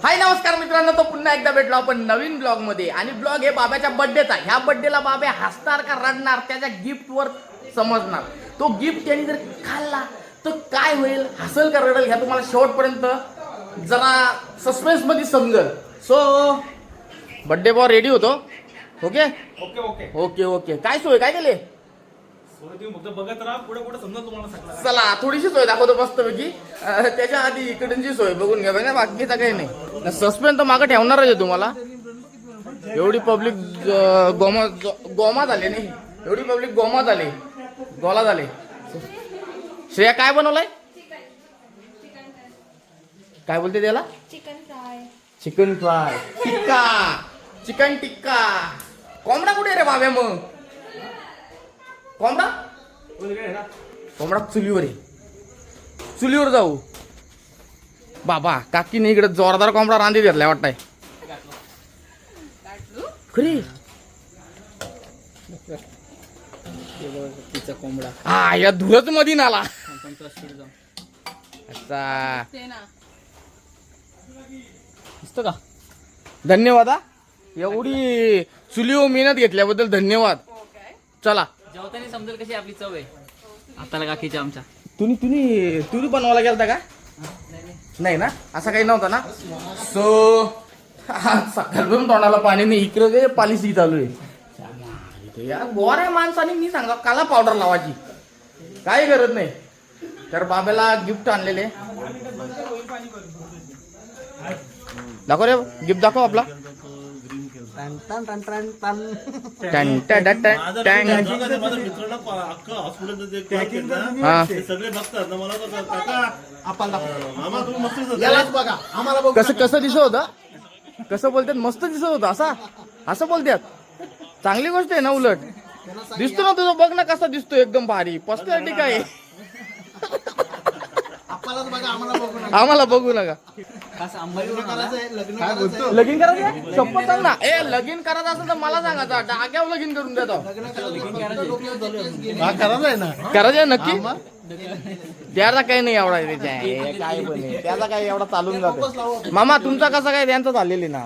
हाय नमस्कार मित्रांनो, तो पुन्हा एकदा भेटलो आपण नवीन ब्लॉग मध्ये. आणि ब्लॉग हे बाब्याच्या बर्थडेचा. ह्या बर्थडेला बाबा हसणार का रडणार त्याच्या गिफ्ट वर समजणार. तो गिफ्ट त्यांनी जर खाल्ला तर काय होईल, हसल का रडेल, ह्या तुम्हाला शेवटपर्यंत जरा सस्पेन्स मध्ये समजेल. सो बर्थडे बॉय रेडी होतो. Okay okay okay okay okay. काय सोय काय केले? तुम्ही फक्त बघत राहा, पुढे पुढे समजा तुम्हाला सगळं. चला थोडीशी सोय दाखवतो मस्तपैकी. त्याच्या आधी इकडची सोय बघून घ्या ना, बाकीचा काही नाही. सस्पेन्स तर मागं ठेवणारच आहे तुम्हाला. एवढी पब्लिक गोमा झाले नाही, एवढी पब्लिक गोमा झाले, गोला झाले. श्रेया काय बनवलंय? काय बोलते त्याला? Chicken fry. चिकन फ्राय टिक्का, चिकन टिक्का. कोंबडा कुठे रे बाब्या? मग कोंबडा कोंबडा चुलीवर आहे. चुलीवर जाऊ बाबा. काकीने इकडे जोरदार कोंबडा रांधी घेतलाय वाटतंय. खरी तिचा कोंबडा हा या धुरच मधीन आला. अच्छा दिसतं का? धन्यवाद हा, एवढी चुलीवर मेहनत घेतल्याबद्दल धन्यवाद. चला जेवताना समजेल कशी आपली चव आहे. आता काकीच्या आमच्या तुम्ही बनवायला गेलता का? नाही ना, असा काही नव्हता ना. सो सकाळपासून तोंडाला पाणी नाही, इकडे पॉलिसी चालू आहे. या गोऱ्या माणसाने मी सांगा काला पावडर लावायची काही गरज नाही. तर बाब्याला गिफ्ट आणलेले. दाखव रे गिफ्ट, दाखव आपला. कसं कसं दिसत होतं, कसं बोलतात, मस्त दिसत होतं. असं बोलतात. चांगली गोष्ट आहे ना. उलट दिसतो ना तुझं, बघ ना कसा दिसतो, एकदम भारी पर्सनॅलिटी. काय आम्हाला बघू नका. लगीन करायचं शपथ सांग ना. ए लगीन करायचं असेल तर मला सांगायचा, डाग्यावर लगीन करून देतो. करायचं नक्की. त्याचा काही नाही एवढा काय पण त्याचा काही एवढा चालून जातो. मामा तुमचा कसा काय? त्यांचा झालेली ना.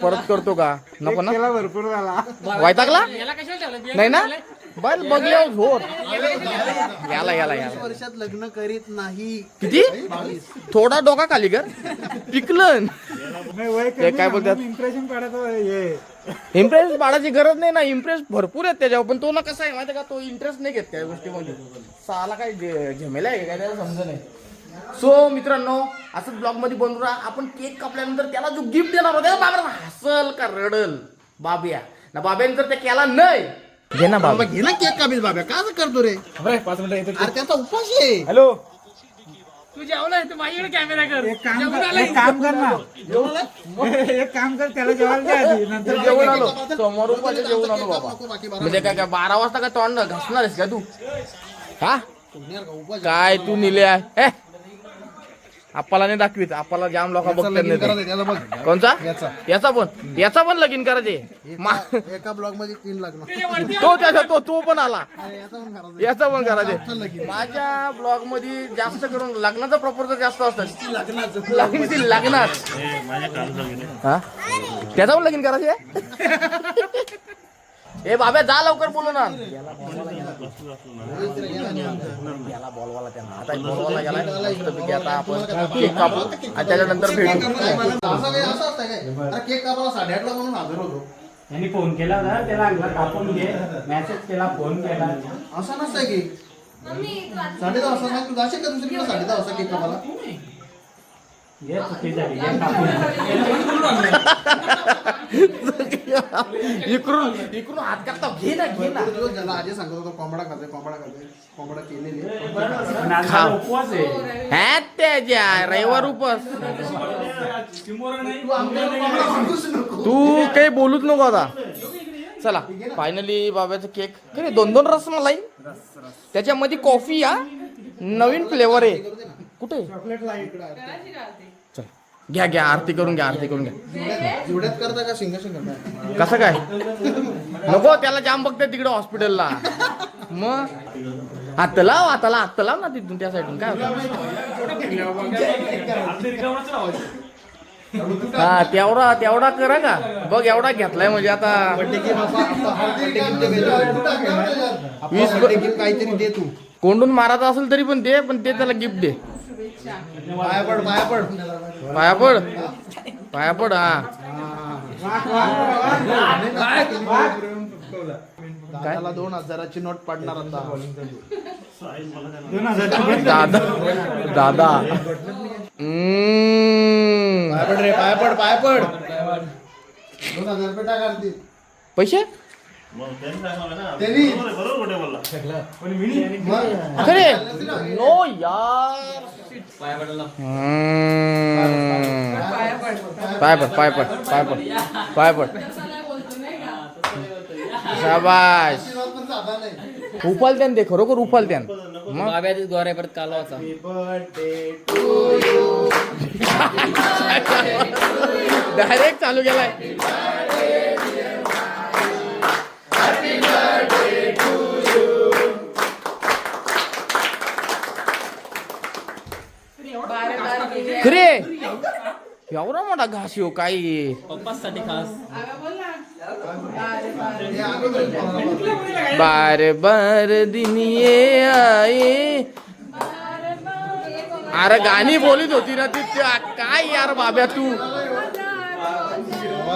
परत करतो का? नको ना, भरपूर वैतागला नाही ना. बस बघल्यावर झोर याला वर्षात लग्न करीत नाही. किती थोडा डोका खाली कर पिकलन. ते काय बोलतात, इम्प्रेस पाडायची गरज नाही ना. इम्प्रेस भरपूर आहेत त्याच्यावर, पण तो ना कसा आहे माहिती का, तो इंटरेस्ट नाही घेत त्या गोष्टीमध्ये. साला काय झेमेला आहे काय त्याला समज नाही. सो मित्रांनो, असंच ब्लॉग मध्ये बनवू राहा. आपण केक कापल्यानंतर त्याला जो गिफ्ट देणार होता बाबा हसल का रडल बाब्या ना. बाब्याने जर ते केला नाही, घे ना बाबा, घे ना केक कापील. बाबा काय करतो रे? 5 मिनिटं येतो. अरे त्याचा उपास आहे. हॅलो तू जेवलाय तर माझ्याकडे कॅमेरा कर. एक काम कर त्याला जेवायला द्या आधी, नंतर जेवण आलो समोर उपाशी जेवण आलो बाबा. म्हणजे काय 12 वाजता काय तोंड घासणार आहेस का तू? हा काय तू निले आहे? आपल्याला नाही दाखवीत, आपल्याला जाम लोक बघतात. कोणचा? याचा पण लगीन करायचे. एका ब्लॉग मध्ये 3 लग्न. तो पण आला. याचा पण करायचे. माझ्या ब्लॉग मध्ये जास्त करून लग्नाचं प्रपोजल जास्त असतं. लग्नात हा त्याचा पण लगीन करायचे. ए बाबा जा लवकर बोलू ना. याला बोलवाला त्यांना. आता बोलवायला गेलाय. आता आपण केक कापू आणि त्याच्यानंतर भेटू. असं असतं काय? अरे केक कापायला 8:30 ला म्हणून हजर होतो. त्यांनी फोन केला होता, त्याला अंगला कापून घे, मेसेज केला, फोन केला. असं नसतंय की 10:30 वाजता सांग. तू जाशील का दुसरीकडे 10:30 वाजता केक कापायला? घे चुकी झाली, घे कापून. इकडून हात करता. घे ना ज्याला आजी सांगत होतो कोंबडा खाते, कोंबडा केलेले. पण आज मला उपवास आहे. हा त्याच्या रविवार उपास. तू काही बोलूच नको आता. चला फायनली बाबाचा केक. 2 रसमलाई, त्याच्यामध्ये कॉफी. या नवीन फ्लेवर आहे. कुठे? चल घ्या आरती करून घ्या. जुड्यात करता का सिंग करता? कसं काय नको, त्याला जाम बघते तिकडे हॉस्पिटलला. मग हात लाव ना तिथून त्या साईडून. काय होतं हा तेवढा तेवढा करा का बघ एवढा घेतलाय म्हणजे आता बर्थडे गिफ्ट काहीतरी दे तू. कोंडून मारायचा असेल तरी पण दे पण ते त्याला गिफ्ट दे. पाया पड पाया पड. पाया पड पाया पड हा दादाला 2000ची नोट पडणार आता. दादा दादा पाया पड रे पाया पड पाया पड. 2000 रुपये टाका पैसे त्यांनी खरे नो यार पाय पड पाय पड पाय पड पाय पड शाबाश. उफालत्यान ते खरोखर उफालत्यान मग बाब्याच गोऱ्या परत कालवाचा. डायरेक्ट चालू केलाय. खरे एवढा मोठा घास येऊ काही पप्पासाठी खास. बार बार दिन ये आए. अरे गाणी बोलीत होती ना ती काय यार बाब्या तू.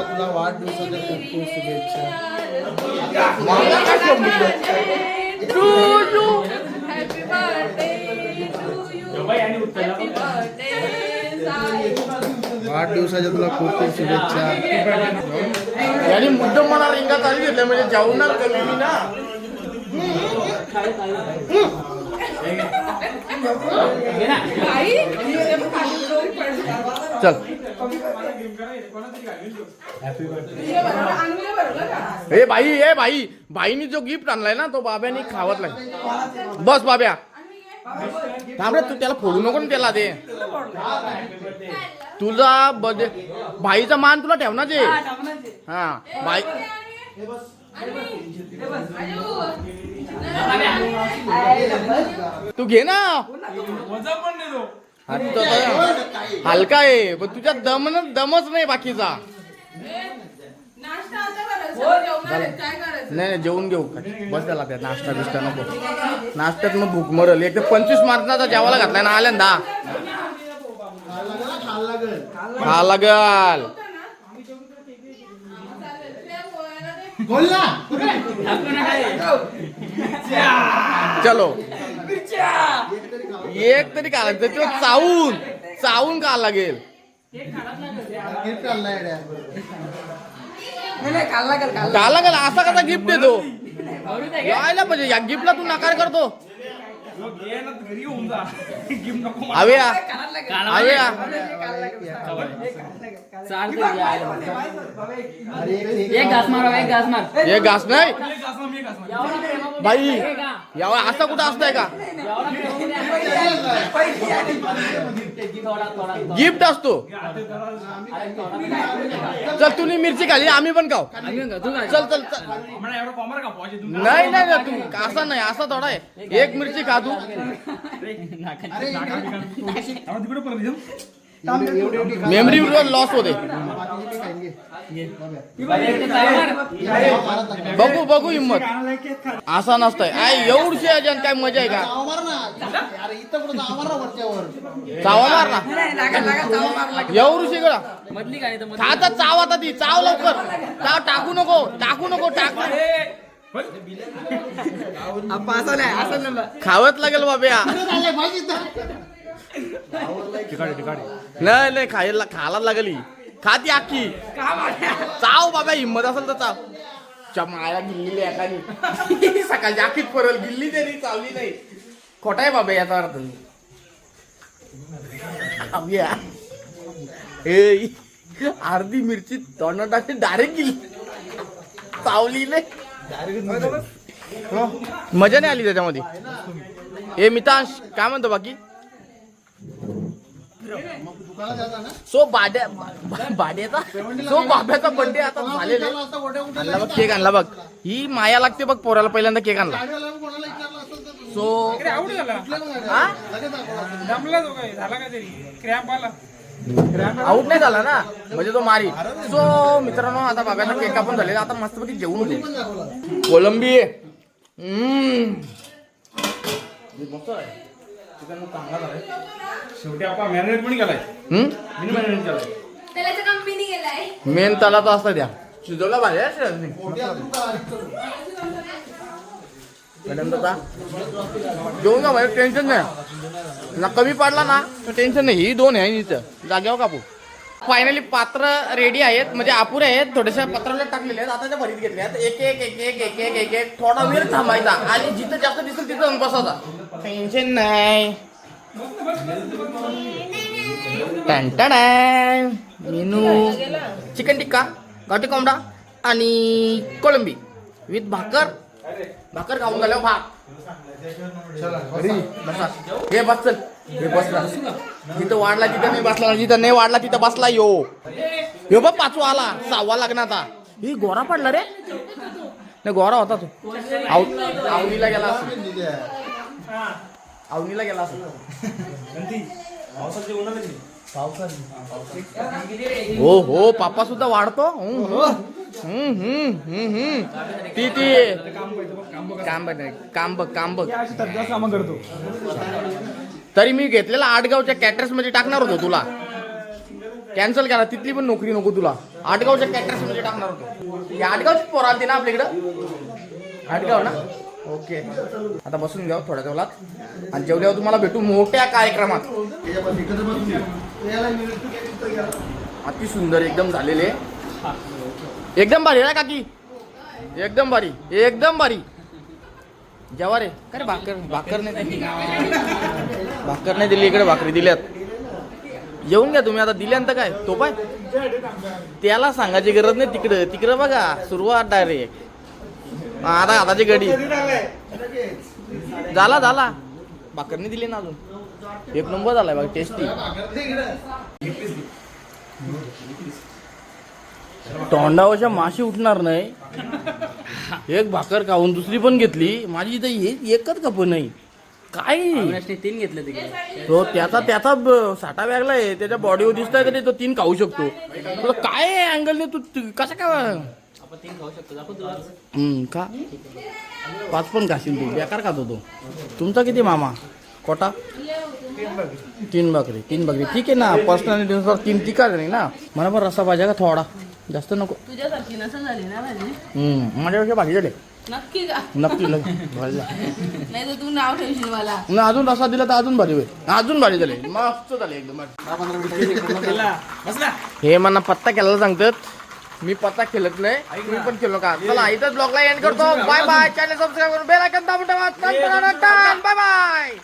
तुला वाढदिवसाच्या खूप खूप शुभेच्छा. मला काय समजलं? To you. वाढदिवसाच्या तुला खूप खूप शुभेच्छा. यानी मुद्दाम मला रिंगा चालू घेतल्या म्हणजे जेवणार कमी ना. चल ए भाई भाईनी जो गिफ्ट आणलाय ना तो बाब्यानी खावत नाही. बस बाब्या थांब रे तू त्याला फोडू नको ना त्याला दे. तुझा बर्थडे भाईचा मान तुला ठेवणार जे. हा भाई तू घे ना. हलका आहे पण तुझ्यात दमच नाही बाकीचा. नाही जेवून घेऊ बस त्याला त्या नाश्ता बिस्टा नको. नाश्त्यात मग भूक मरल. एक तर 25 मार्चचा जेवायला घातलाय ना आल्यांदा खा लागल. चलो एक तरी का लागतं तो चावून का लागेल. का लागेल असा कसा गिफ्ट देतो यायला पाहिजे. या गिफ्टला तू नकार करतो. आव्या एक घास मार एक घास मार. हे घास नाही भाई यावा असा कुठं असतंय का. गिफ्ट असतो. चल तुम्ही मिरची खाली आम्ही पण खाऊ. चल चल चल. नाही नाही तू असा नाही असा थोडा आहे. एक मिरची खा तू. मेमरी लॉस होते. बघू हिम्मत असा नसतंय. एवढशी अजून काय मजा आहे का. चावा मार ना एवढशी गळा मधली गाडी तर खाता चाव. आता ती चाव लवकर चाव. टाकू नको खावत लागेल बाब्या. नाही खायला लागली खाती अख्खी चाव बाबा. हिंमत असेल तर चाव. माया गिल्ली एकानी सकाळची अख्खीच परल गिल्ली तरी चावली नाही. खोटा आहे बाबा याचा अर्थ. अर्धी मिरची तोंडात टाकली डायरेक्ट गिल्ली चावली नाही. मजा नाही आली त्याच्यामध्ये. ए मितांश काय म्हणतो बाकी. सो बाड्याचा सो बाब्याचा बर्थडे आता झालेला आणला बघ. केक आणला बघ. ही माया लागते बघ पोराला. पहिल्यांदा केक आणला. सो आऊट नाही झाला ना म्हणजे तो मारी. सो मित्रांनो आता बाब्याचा केक कापून झालेला, आता मस्तपैकी जेवून होते. कोलंबी मस्त आहे. चिकन चांगला झालाय. शेवटी आपण मॅरिनेट पण केलाय. मिनी मॅरिनेट केलाय. त्याला कंपनी गेलाय. मेन त्याला तर असता द्या शिजवला पाहिजे मॅडम. आता जेवून का भाई, टेन्शन नाही ना. कमी पडला ना तर टेन्शन नाही. ही 2 आहे इथं जागेवर कापू. फायनली पात्र रेडी आहेत, म्हणजे अपुरे आहेत, थोडेसे पत्राला टाकलेले आहेत. आता त्या भरीत घेतले आहेत. एक एक एक एक एक एक एक एक थोडा वेळ थांबायचा आणि जिथं जास्त दिसेल तिथं बसायचा. टेन्शन नाही. मेनू चिकन टिक्का, गावठी कोंबडा आणि कोळंबी विथ भाकर. भाकर खाऊन झाल्यावर भात. हे बस चल, हे बसला जिथं वाढला तिथं नाही बसला, जिथं नाही वाढला तिथं बसला. यो बघ 5वा आला, 6वा लग्नाचा. ही गोरा पडला रे. नाही गोरा होता तो. आवनीला गेला असं, आवनीला गेला असं. हो हो पापा सुद्धा वाढतो. ती काम बघ. तरी मी घेतलेला आडगावच्या कॅटरर्स मध्ये टाकणार होतो तुला. कॅन्सल करा, तिथली पण नोकरी नको तुला. आडगावच्या कॅटरर्स मध्ये टाकणार होतो. ही आडगावची पोर आलती ना आपल्याकडं. आडगाव ना. ओके आता बसून घ्या थोड्या वेळात आणि जेवल्यावर तुम्हाला भेटू मोठ्या कार्यक्रमात. अति सुंदर एकदम झालेले. एकदम भारी ना काकी, एकदम भारी, एकदम भारी. जेव्हा रे काय भाकर नाही दिली, भाकर नाही दिली इकडे, भाकरी दिल्यात. जेवून घ्या तुम्ही आता. दिल्यानंतर काय तो पाय त्याला सांगायची गरज नाही. तिकडं बघा सुरुवात डायरेक्ट. आता हाताची गडी झाला. भाकर नाही दिली ना अजून. 1 नंबर झालाय बघ, टेस्टी. तोंडावरच्या माशी उठणार नाही. एक भाकर खाऊन दुसरी पण घेतली. माझी इथं एकच कप नाही काय. 3 घेतले तिकडे. तो त्याचा साठा वेगलाय. त्याच्या बॉडीवर दिसतंय का ते, तो 3 खाऊ शकतो. तुला काय अँगलने तू कसं काय आपण 3 खाऊ शकतो. दाखव तुला. का 5 पण खाशील तू. बेकार खातो तो. तुमचा किती मामा कोटा? 3 भाकरी ठीक आहे ना. पर्सनॅलिटीनुसार 3 तिखा नाही ना. मला पण रस्सा पाहिजे का थोडा, जास्त नको. तुझ्यासारखी नसं झाली ना भाजी. माझ्यापेक्षा भाजी झाले. नक्की का? नक्की भाजी. नाही तर तू नाव ठेवशील मला. अजून रस्सा दिला तर अजून भारी होईल. अजून भारी झाले, मस्त झाले एकदम. हे मला पत्ता केला सांगतात. मी पत्ता खेळत नाही, मी पण खेळलो का. चला इथंच ब्लॉगला एंड करतो. Bye bye. चॅनल सबस्क्राईब करून बेल आयकॉन दाबून ठेवा. Bye bye.